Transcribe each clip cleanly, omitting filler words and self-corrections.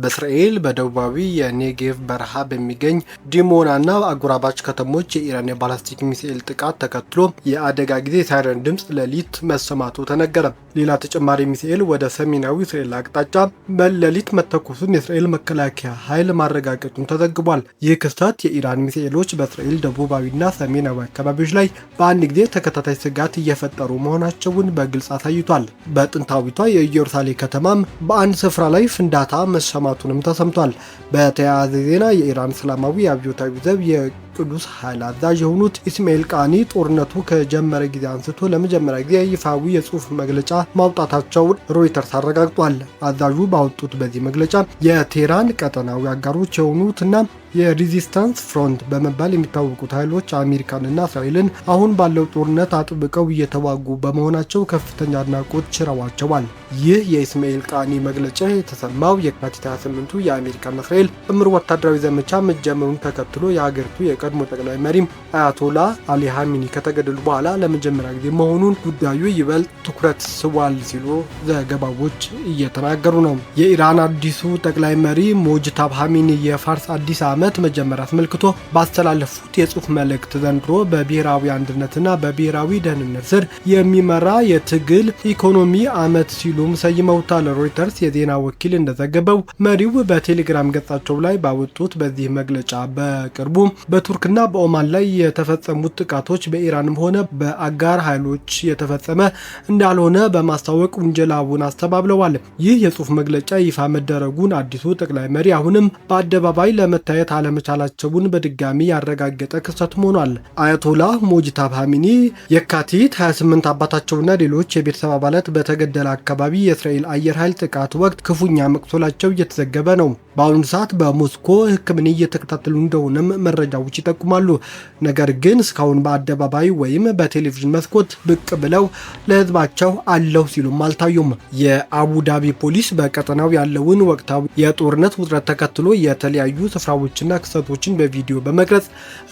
በእስራኤል በደቡባዊ የኔጌቭ በረሃ በሚገኝ ዲሞናና አጎራባች ከተሞች የኢራን የባላስቲክ ሚሳኤል ጥቃት ተከትሎ የአደጋ ጊዜ ሳይረን ድምፅ ሌሊት መሰማቱ ተነገረ። ሌላ ተጨማሪ ሚሳኤል ወደ ሰሜናዊ እስራኤል አቅጣጫ በሌሊት መተኮሱን የእስራኤል መከላከያ ኃይል ማረጋገጡን ተዘግቧል። ይህ ክስተት የኢራን ሚሳኤሎች በእስራኤል ደቡባዊና ሰሜናዊ አካባቢዎች ላይ በአንድ ጊዜ ተከታታይ ስጋት እየፈጠሩ መሆናቸውን በግልጽ አሳይቷል። በጥንታዊቷ የኢየሩሳሌም ከተማም በአንድ ስፍራ ላይ ፍንዳታ መሰማቱንም ተሰምቷል። በተያያዘ ዜና የኢራን እስላማዊ አብዮታዊ ዘብ የቅዱስ ኃይል አዛዥ የሆኑት ኢስማኤል ቃኒ ጦርነቱ ከጀመረ ጊዜ አንስቶ ለመጀመሪያ ጊዜ ይፋዊ የጽሑፍ መግለጫ ማውጣታቸውን ሮይተርስ አረጋግጧል። አዛዡ ባወጡት በዚህ መግለጫ የቴህራን ቀጠናዊ አጋሮች የሆኑትና የሬዚስታንስ ፍሮንት በመባል የሚታወቁት ኃይሎች አሜሪካንና እስራኤልን አሁን ባለው ጦርነት አጥብቀው እየተዋጉ በመሆናቸው ከፍተኛ አድናቆት ችረዋቸዋል። ይህ የኢስማኤል ቃኒ መግለጫ የተሰማው የካቲት 28ቱ የአሜሪካና እስራኤል ጥምር ወታደራዊ ዘመቻ መጀመሩን ተከትሎ የሀገሪቱ የቀድሞ ጠቅላይ መሪም አያቶላ አሊ ሀሚኒ ከተገደሉ በኋላ ለመጀመሪያ ጊዜ መሆኑን ጉዳዩ ይበልጥ ትኩረት ስቧል ሲሉ ዘገባዎች እየተናገሩ ነው። የኢራን አዲሱ ጠቅላይ መሪ ሞጅታባ ሀሚኒ የፋርስ አዲስ ዓመት መጀመሪያ አስመልክቶ ባስተላለፉት የጽሑፍ መልእክት ዘንድሮ በብሔራዊ አንድነትና በብሔራዊ ደህንነት ስር የሚመራ የትግል ኢኮኖሚ ዓመት ሲሉም ሰይመውታል። ሮይተርስ የዜና ወኪል እንደዘገበው መሪው በቴሌግራም ገጻቸው ላይ ባወጡት በዚህ መግለጫ በቅርቡ በቱርክና በኦማን ላይ የተፈጸሙት ጥቃቶች በኢራንም ሆነ በአጋር ኃይሎች የተፈጸመ እንዳልሆነ በማስታወቅ ውንጀላውን አስተባብለዋል። ይህ የጽሑፍ መግለጫ ይፋ መደረጉን አዲሱ ጠቅላይ መሪ አሁንም በአደባባይ ለመታየት አለመቻላቸውን በድጋሚ ያረጋገጠ ክስተት ሆኗል። አያቶላህ ሞጅታባ ሀሚኒ የካቲት 28 አባታቸውና ሌሎች የቤተሰብ አባላት በተገደለ አካባቢ የእስራኤል አየር ኃይል ጥቃት ወቅት ክፉኛ መቁሰላቸው እየተዘገበ ነው። በአሁኑ ሰዓት በሞስኮ ሕክምና እየተከታተሉ እንደሆነም መረጃዎች ይጠቁማሉ። ነገር ግን እስካሁን በአደባባይ ወይም በቴሌቪዥን መስኮት ብቅ ብለው ለሕዝባቸው አለው ሲሉም አልታዩም። የአቡዳቢ ፖሊስ በቀጠናው ያለውን ወቅታዊ የጦርነት ውጥረት ተከትሎ የተለያዩ ስፍራዎችና ክስተቶችን በቪዲዮ በመቅረጽ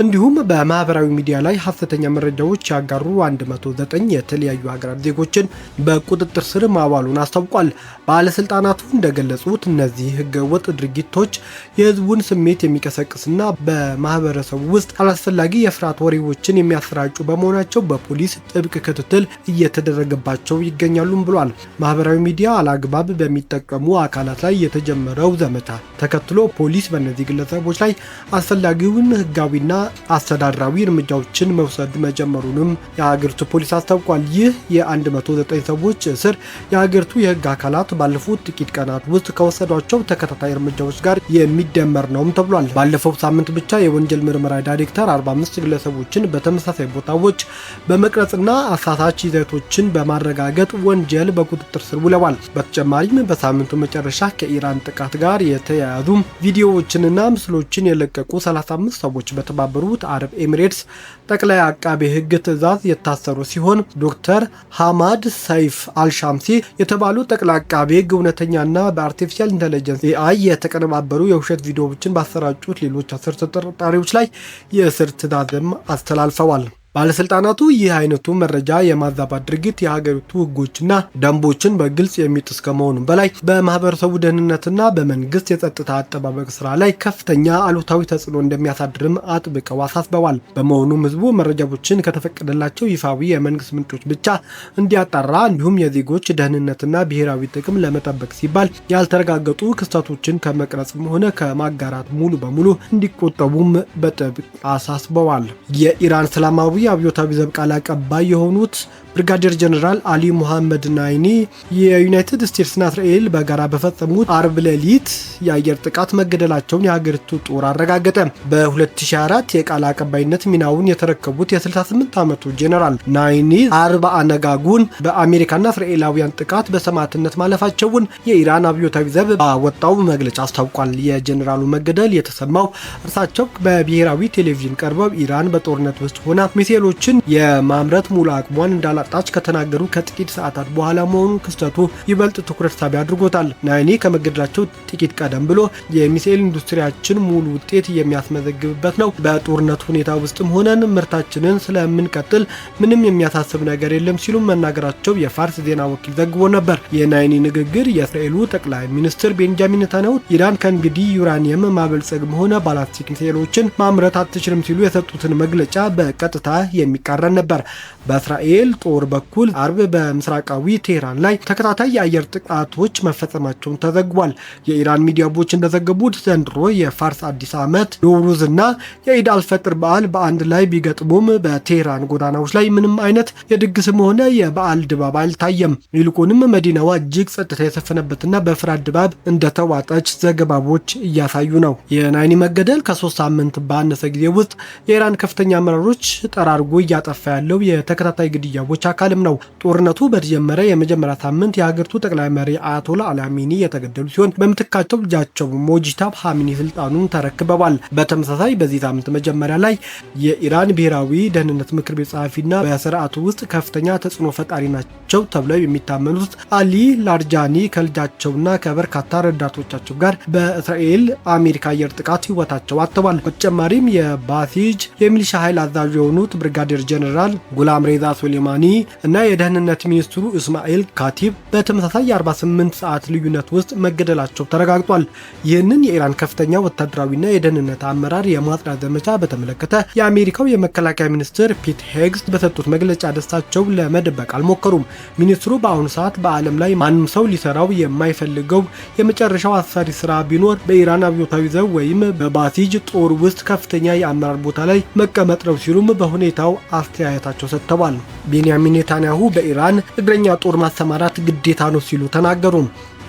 እንዲሁም በማህበራዊ ሚዲያ ላይ ሐሰተኛ መረጃዎች ያጋሩ 109 የተለያዩ ሀገራት ዜጎችን በቁጥጥር ስር ማዋሉን አስታውቋል። ባለስልጣናቱ እንደገለጹት እነዚህ ህገወጥ ድርጊቶች የህዝቡን ስሜት የሚቀሰቅስና በማህበረሰቡ ውስጥ አላስፈላጊ የፍርሃት ወሬዎችን የሚያሰራጩ በመሆናቸው በፖሊስ ጥብቅ ክትትል እየተደረገባቸው ይገኛሉም ብሏል። ማህበራዊ ሚዲያ አላግባብ በሚጠቀሙ አካላት ላይ የተጀመረው ዘመቻ ተከትሎ ፖሊስ በእነዚህ ግለሰቦች ላይ አስፈላጊውን ህጋዊና አስተዳደራዊ እርምጃዎችን መውሰድ መጀመሩንም የሀገሪቱ ፖሊስ አስታውቋል። ይህ የ109 ሰዎች እስር የሀገሪቱ የህግ አካላት ባለፉት ጥቂት ቀናት ውስጥ ከወሰዷቸው ተከታታይ እርምጃዎች ጋር የሚደመር ነውም ተብሏል። ባለፈው ሳምንት ብቻ የወንጀል ምርመራ ዳይሬክተር 45 ግለሰቦችን በተመሳሳይ ቦታዎች በመቅረጽና አሳሳች ይዘቶችን በማረጋገጥ ወንጀል በቁጥጥር ስር ውለዋል። በተጨማሪም በሳምንቱ መጨረሻ ከኢራን ጥቃት ጋር የተያያዙ ቪዲዮዎችንና ምስሎችን የለቀቁ 35 ሰዎች በተባበሩት አረብ ኤሚሬትስ ጠቅላይ አቃቤ ህግ ትዕዛዝ የታሰሩ ሲሆን ዶክተር ሐማድ ሰይፍ አልሻምሲ የተባሉ ጠቅላይ አቃቤ ህግ እውነተኛና በአርቲፊሻል ኢንተለጀንስ AI የተቀነባበሩ የውሸት ቪዲዮዎችን ባሰራጩት ሌሎች 10 ተጠርጣሪዎች ላይ የእስር ትዕዛዝም አስተላልፈዋል። ባለስልጣናቱ ይህ አይነቱ መረጃ የማዛባት ድርጊት የሀገሪቱ ህጎችና ደንቦችን በግልጽ የሚጥስ ከመሆኑ በላይ በማህበረሰቡ ደህንነትና በመንግስት የጸጥታ አጠባበቅ ስራ ላይ ከፍተኛ አሉታዊ ተጽዕኖ እንደሚያሳድርም አጥብቀው አሳስበዋል። በመሆኑም ህዝቡ መረጃዎችን ከተፈቀደላቸው ይፋዊ የመንግስት ምንጮች ብቻ እንዲያጣራ እንዲሁም የዜጎች ደህንነትና ብሔራዊ ጥቅም ለመጠበቅ ሲባል ያልተረጋገጡ ክስተቶችን ከመቅረጽም ሆነ ከማጋራት ሙሉ በሙሉ እንዲቆጠቡም በጥብቅ አሳስበዋል። የኢራን እስላማዊ አብዮታዊ ዘብ ቃል አቀባይ የሆኑት ብርጋዴር ጀነራል አሊ ሙሐመድ ናይኒ የዩናይትድ ስቴትስና እስራኤል በጋራ በፈጸሙት አርብ ሌሊት የአየር ጥቃት መገደላቸውን የሀገሪቱ ጦር አረጋገጠ። በ2004 የቃል አቀባይነት ሚናውን የተረከቡት የ68 ዓመቱ ጀነራል ናይኒ አርብ አነጋጉን በአሜሪካና እስራኤላውያን ጥቃት በሰማዕትነት ማለፋቸውን የኢራን አብዮታዊ ዘብ ባወጣው መግለጫ አስታውቋል። የጀነራሉ መገደል የተሰማው እርሳቸው በብሔራዊ ቴሌቪዥን ቀርበው ኢራን በጦርነት ውስጥ ሆና ሚሳኤሎችን የማምረት ሙሉ አቅሟን እንዳላጣች ከተናገሩ ከጥቂት ሰዓታት በኋላ መሆኑ ክስተቱ ይበልጥ ትኩረት ሳቢ አድርጎታል። ናይኒ ከመገደላቸው ጥቂት ቀደም ብሎ የሚሳኤል ኢንዱስትሪያችን ሙሉ ውጤት የሚያስመዘግብበት ነው። በጦርነት ሁኔታ ውስጥም ሆነን ምርታችንን ስለምንቀጥል ምንም የሚያሳስብ ነገር የለም ሲሉ መናገራቸው የፋርስ ዜና ወኪል ዘግቦ ነበር። የናይኒ ንግግር የእስራኤሉ ጠቅላይ ሚኒስትር ቤንጃሚን ኔታንያሁ ኢራን ከእንግዲህ ዩራኒየም ማበልጸግም ሆነ ባላስቲክ ሚሳኤሎችን ማምረት አትችልም ሲሉ የሰጡትን መግለጫ በቀጥታ የሚቃረን ነበር። በእስራኤል ጦር በኩል አርብ በምስራቃዊ ቴህራን ላይ ተከታታይ የአየር ጥቃቶች መፈጸማቸውን ተዘግቧል። የኢራን ሚዲያዎች እንደዘገቡት ዘንድሮ የፋርስ አዲስ ዓመት ኖውሩዝ እና የኢድ አልፈጥር በዓል በአንድ ላይ ቢገጥሙም በቴህራን ጎዳናዎች ላይ ምንም አይነት የድግስም ሆነ የበዓል ድባብ አልታየም። ይልቁንም መዲናዋ እጅግ ጸጥታ የሰፈነበትና በፍርሃት ድባብ እንደተዋጠች ዘገባዎች እያሳዩ ነው። የናይኒ መገደል ከ3 ሳምንት ባነሰ ጊዜ ውስጥ የኢራን ከፍተኛ አመራሮች ጠራርጎ እያጠፋ ያለው የተከታታይ ግድያዎች አካልም ነው። ጦርነቱ በተጀመረ የመጀመሪያ ሳምንት የሀገሪቱ ጠቅላይ መሪ አያቶላ አሊ ኻሜኒ የተገደሉ ሲሆን በምትካቸው ልጃቸው ሞጂታባ ኻሜኒ ስልጣኑን ተረክበዋል። በተመሳሳይ በዚህ ሳምንት መጀመሪያ ላይ የኢራን ብሔራዊ ደህንነት ምክር ቤት ጸሐፊና በስርዓቱ ውስጥ ከፍተኛ ተጽዕኖ ፈጣሪ ናቸው ተብለው የሚታመኑት አሊ ላርጃኒ ከልጃቸውና ከበርካታ ረዳቶቻቸው ጋር በእስራኤል አሜሪካ አየር ጥቃት ህይወታቸው አጥተዋል። በተጨማሪም የባሲጅ የሚሊሻ ኃይል አዛዥ የሆኑት ብርጋዴር ጀነራል ጉላም ሬዛ ሱሌማኒ እና የደህንነት ሚኒስትሩ እስማኤል ካቲብ በተመሳሳይ የ48 ሰዓት ልዩነት ውስጥ መገደላቸው ተረጋግጧል። ይህንን የኢራን ከፍተኛ ወታደራዊና የደህንነት አመራር የማጽዳት ዘመቻ በተመለከተ የአሜሪካው የመከላከያ ሚኒስትር ፒት ሄግስት በሰጡት መግለጫ ደስታቸው ለመደበቅ አልሞከሩም። ሚኒስትሩ በአሁኑ ሰዓት በዓለም ላይ ማንም ሰው ሊሰራው የማይፈልገው የመጨረሻው አስፈሪ ስራ ቢኖር በኢራን አብዮታዊ ዘብ ወይም በባሲጅ ጦር ውስጥ ከፍተኛ የአመራር ቦታ ላይ መቀመጥ ነው ሲሉም በሁኔታው አስተያየታቸው ሰጥተዋል። ቤንያሚን ኔታንያሁ በኢራን እግረኛ ጦር ማሰማራት ግዴታ ነው ሲሉ ተናገሩ።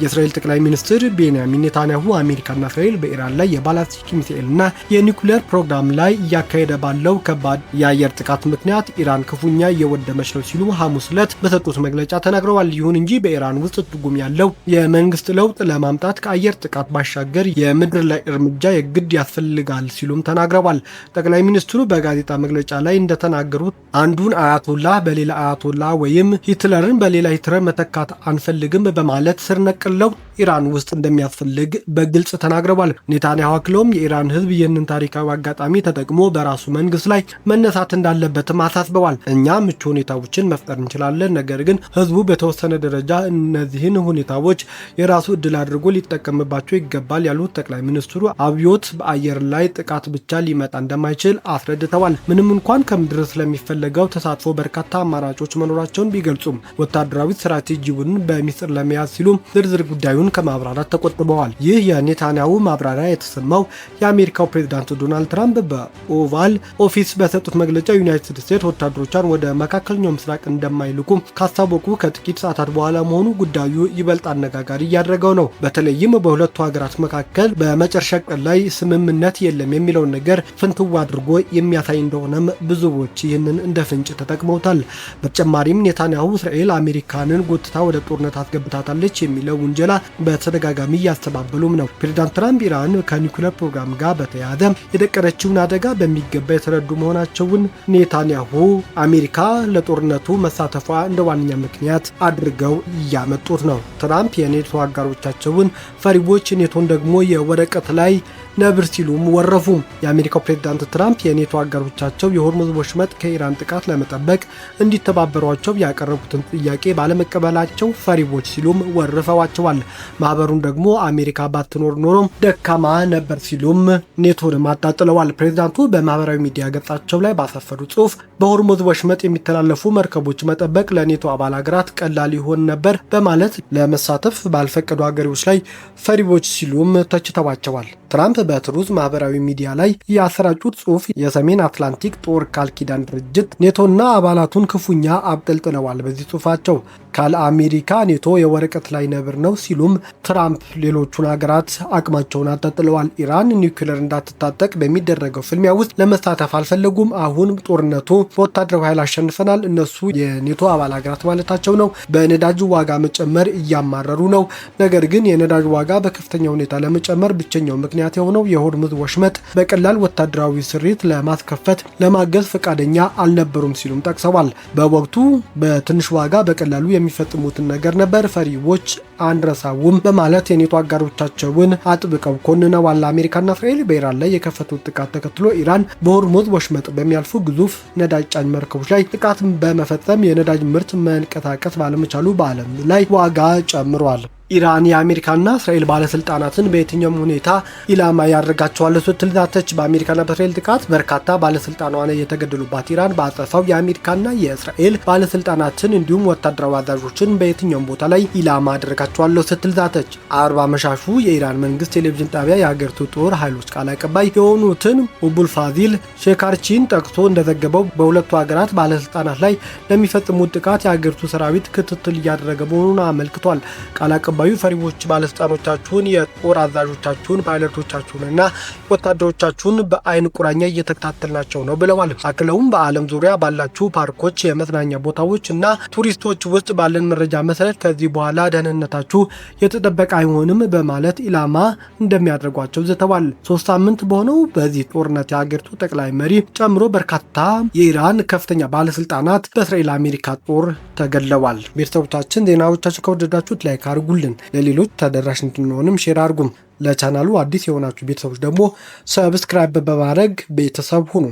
የእስራኤል ጠቅላይ ሚኒስትር ቤንያሚን ኔታንያሁ አሜሪካና እስራኤል በኢራን ላይ የባላስቲክ ሚሳኤልና የኒኩሌር ፕሮግራም ላይ እያካሄደ ባለው ከባድ የአየር ጥቃት ምክንያት ኢራን ክፉኛ እየወደመች ነው ሲሉ ሐሙስ ዕለት በሰጡት መግለጫ ተናግረዋል። ይሁን እንጂ በኢራን ውስጥ ትርጉም ያለው የመንግስት ለውጥ ለማምጣት ከአየር ጥቃት ባሻገር የምድር ላይ እርምጃ የግድ ያስፈልጋል ሲሉም ተናግረዋል። ጠቅላይ ሚኒስትሩ በጋዜጣ መግለጫ ላይ እንደተናገሩት አንዱን አያቶላ በሌላ አያቶላ ወይም ሂትለርን በሌላ ሂትለር መተካት አንፈልግም በማለት ስር ነቀል ለውጥ ኢራን ውስጥ እንደሚያስፈልግ በግልጽ ተናግረዋል። ኔታንያሁ አክለውም የኢራን ህዝብ ይህንን ታሪካዊ አጋጣሚ ተጠቅሞ በራሱ መንግስት ላይ መነሳት እንዳለበትም አሳስበዋል። እኛ ምቹ ሁኔታዎችን መፍጠር እንችላለን፣ ነገር ግን ህዝቡ በተወሰነ ደረጃ እነዚህን ሁኔታዎች የራሱ እድል አድርጎ ሊጠቀምባቸው ይገባል ያሉት ጠቅላይ ሚኒስትሩ አብዮት በአየር ላይ ጥቃት ብቻ ሊመጣ እንደማይችል አስረድተዋል። ምንም እንኳን ከምድር ስለሚፈለገው ተሳትፎ በርካታ አማራጮች መኖራቸውን ቢገልጹም ወታደራዊ ስትራቴጂውን በሚስጥር ለመያዝ ሲሉ ዝርዝር ጉዳዩን ከማብራራት ተቆጥበዋል። ይህ የኔታንያሁ ማብራሪያ የተሰማው የአሜሪካው ፕሬዝዳንት ዶናልድ ትራምፕ በኦቫል ኦፊስ በሰጡት መግለጫ ዩናይትድ ስቴትስ ወታደሮቿን ወደ መካከለኛው ምስራቅ እንደማይልኩ ካስታወቁ ከጥቂት ሰዓታት በኋላ መሆኑ ጉዳዩ ይበልጥ አነጋጋሪ እያደረገው ነው። በተለይም በሁለቱ ሀገራት መካከል በመጨረሻ ቀን ላይ ስምምነት የለም የሚለውን ነገር ፍንትው አድርጎ የሚያሳይ እንደሆነም ብዙዎች ይህንን እንደ ፍንጭ ተጠቅመውታል። በተጨማሪም ኔታንያሁ እስራኤል አሜሪካንን ጎትታ ወደ ጦርነት አስገብታታለች የሚለው ውንጀላ በተደጋጋሚ እያስተባበሉም ነው። ፕሬዝዳንት ትራምፕ ኢራን ከኒኩሌር ፕሮግራም ጋር በተያያዘ የደቀነችውን አደጋ በሚገባ የተረዱ መሆናቸውን ኔታንያሁ አሜሪካ ለጦርነቱ መሳተፏ እንደ ዋነኛ ምክንያት አድርገው እያመጡት ነው። ትራምፕ የኔቶ አጋሮቻቸውን ፈሪዎች፣ ኔቶን ደግሞ የወረቀት ላይ ነብር ሲሉም ወረፉ። የአሜሪካው ፕሬዝዳንት ትራምፕ የኔቶ አጋሮቻቸው የሆርሙዝ ወሽመጥ ከኢራን ጥቃት ለመጠበቅ እንዲተባበሯቸው ያቀረቡትን ጥያቄ ባለመቀበላቸው ፈሪዎች ሲሉም ወርፈዋቸዋል። ማህበሩን ደግሞ አሜሪካ ባትኖር ኖሮ ደካማ ነበር ሲሉም ኔቶንም አጣጥለዋል። ፕሬዝዳንቱ በማህበራዊ ሚዲያ ገጻቸው ላይ ባሰፈሩ ጽሑፍ በሆርሙዝ ወሽመጥ የሚተላለፉ መርከቦች መጠበቅ ለኔቶ አባል ሀገራት ቀላል ይሆን ነበር በማለት ለመሳተፍ ባልፈቀዱ ሀገሮች ላይ ፈሪዎች ሲሉም ተችተዋቸዋል። ትራምፕ በትሩዝ ማህበራዊ ሚዲያ ላይ ያሰራጩት ጽሑፍ የሰሜን አትላንቲክ ጦር ቃል ኪዳን ድርጅት ኔቶና አባላቱን ክፉኛ አብጠልጥለዋል። በዚህ ጽሑፋቸው ካለ አሜሪካ ኔቶ የወረቀት ላይ ነብር ነው ሲሉም ትራምፕ ሌሎቹን ሀገራት አቅማቸውን አጣጥለዋል። ኢራን ኒውክሌር እንዳትታጠቅ በሚደረገው ፍልሚያ ውስጥ ለመሳተፍ አልፈለጉም። አሁን ጦርነቱ በወታደራዊ ኃይል አሸንፈናል፣ እነሱ የኔቶ አባል ሀገራት ማለታቸው ነው። በነዳጅ ዋጋ መጨመር እያማረሩ ነው። ነገር ግን የነዳጅ ዋጋ በከፍተኛ ሁኔታ ለመጨመር ብቸኛው ምክንያት ምክንያት የሆነው የሆርሙዝ ወሽመጥ በቀላል ወታደራዊ ስሪት ለማስከፈት ለማገዝ ፈቃደኛ አልነበሩም ሲሉም ጠቅሰዋል። በወቅቱ በትንሽ ዋጋ በቀላሉ የሚፈጽሙትን ነገር ነበር ፈሪዎች አንረሳውም በማለት የኔቶ አጋሮቻቸውን አጥብቀው ኮንነዋል። አሜሪካና እስራኤል በኢራን ላይ የከፈቱት ጥቃት ተከትሎ ኢራን በሆርሙዝ ወሽመጥ በሚያልፉ ግዙፍ ነዳጅ ጫኝ መርከቦች ላይ ጥቃት በመፈጸም የነዳጅ ምርት መንቀሳቀስ ባለመቻሉ በዓለም ላይ ዋጋ ጨምሯል። ኢራን የአሜሪካና እስራኤል ባለስልጣናትን በየትኛውም ሁኔታ ኢላማ ያደርጋቸዋል ስትል ዛተች። በአሜሪካና በእስራኤል ጥቃት በርካታ ባለስልጣናት የተገደሉባት ኢራን በአጸፋው የአሜሪካና የእስራኤል ባለስልጣናትን እንዲሁም ወታደራዊ አዛዦችን በየትኛውም ቦታ ላይ ኢላማ አደርጋቸዋለሁ ስትል ዛተች። አርብ አመሻሹ የኢራን መንግስት ቴሌቪዥን ጣቢያ የሀገሪቱ ጦር ኃይሎች ቃል አቀባይ የሆኑትን ኡቡልፋዚል ሼካርቺን ጠቅሶ እንደዘገበው በሁለቱ ሀገራት ባለስልጣናት ላይ ለሚፈጽሙት ጥቃት የሀገሪቱ ሰራዊት ክትትል እያደረገ መሆኑን አመልክቷል። ቃል አቀባዩ ፈሪዎች ባለስልጣኖቻችሁን፣ የጦር አዛዦቻችሁን፣ ፓይለቶቻችሁንና ወታደሮቻችሁን በአይን ቁራኛ እየተከታተልናቸው ነው ብለዋል። አክለውም በዓለም ዙሪያ ባላችሁ ፓርኮች፣ የመዝናኛ ቦታዎች እና ቱሪስቶች ውስጥ ባለን መረጃ መሰረት ከዚህ በኋላ ደህንነታችሁ የተጠበቀ አይሆንም በማለት ኢላማ እንደሚያደርጓቸው ዝተዋል። 3 ሳምንት በሆነው በዚህ ጦርነት የሀገሪቱ ጠቅላይ መሪ ጨምሮ በርካታ የኢራን ከፍተኛ ባለስልጣናት በእስራኤል አሜሪካ ጦር ተገድለዋል። ቤተሰቦቻችን ዜናዎቻችሁ ከወደዳችሁት ላይክ አድርጉልን። ለሌሎች ተደራሽ እንድንሆንም ሼር አድርጉም። ለቻናሉ አዲስ የሆናችሁ ቤተሰቦች ደግሞ ሰብስክራይብ በማድረግ ቤተሰብ ሁኑ።